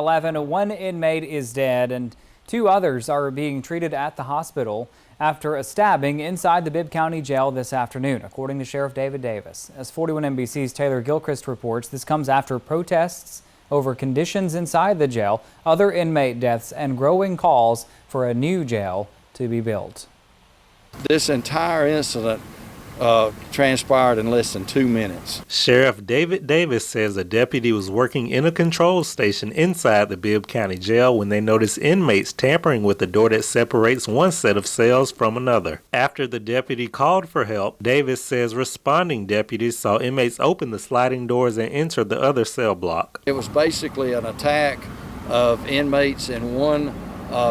One inmate is dead and two others are being treated at the hospital after a stabbing inside the Bibb County Jail this afternoon, according to Sheriff David Davis. As 41 NBC's Taylor Gilchrist reports, this comes after protests over conditions inside the jail, other inmate deaths, and growing calls for a new jail to be built. This entire incident transpired in less than 2 minutes. Sheriff David Davis says a deputy was working in a control station inside the Bibb County Jail when they noticed inmates tampering with the door that separates one set of cells from another. After the deputy called for help, Davis says responding deputies saw inmates open the sliding doors and enter the other cell block. It was basically an attack of inmates in one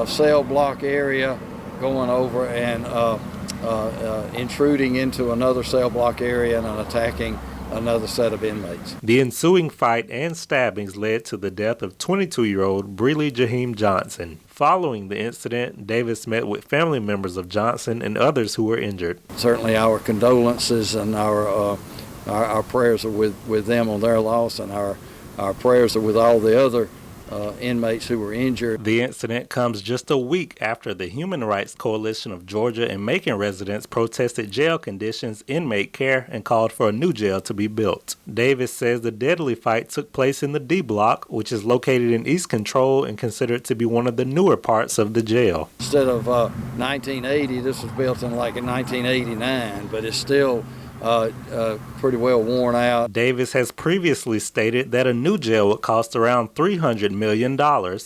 cell block area going over and intruding into another cell block area and attacking another set of inmates. The ensuing fight and stabbings led to the death of 22-year-old Breely Jaheim Johnson. Following the incident, Davis met with family members of Johnson and others who were injured. Certainly our condolences and our prayers are with them on their loss, and our prayers are with all the other inmates who were injured. The incident comes just a week after the Human Rights Coalition of Georgia and Macon residents protested jail conditions, inmate care, and called for a new jail to be built. Davis says the deadly fight took place in the D Block, which is located in East Control and considered to be one of the newer parts of the jail. Instead of 1980, this was built in 1989, but it's still pretty well worn out. Davis has previously stated that a new jail would cost around $300 million,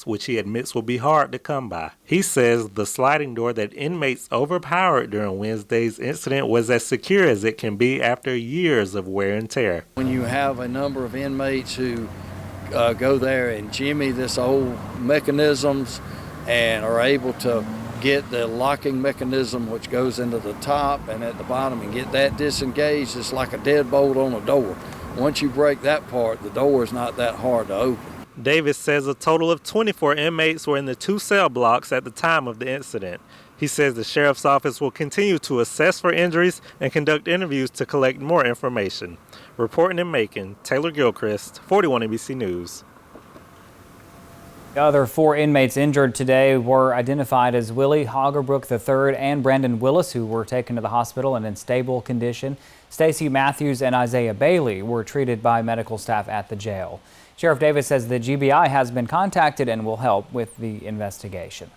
which he admits will be hard to come by. He says the sliding door that inmates overpowered during Wednesday's incident was as secure as it can be after years of wear and tear. When you have a number of inmates who go there and jimmy this old mechanisms and are able to get the locking mechanism which goes into the top and at the bottom and get that disengaged, it's like a deadbolt on a door. Once you break that part, the door is not that hard to open. Davis says a total of 24 inmates were in the two cell blocks at the time of the incident. He says the sheriff's office will continue to assess for injuries and conduct interviews to collect more information. Reporting in Macon, Taylor Gilchrist, 41 NBC News. The other four inmates injured today were identified as Willie Hoggerbrook III and Brandon Willis, who were taken to the hospital and in stable condition. Stacy Matthews and Isaiah Bailey were treated by medical staff at the jail. Sheriff Davis says the GBI has been contacted and will help with the investigation.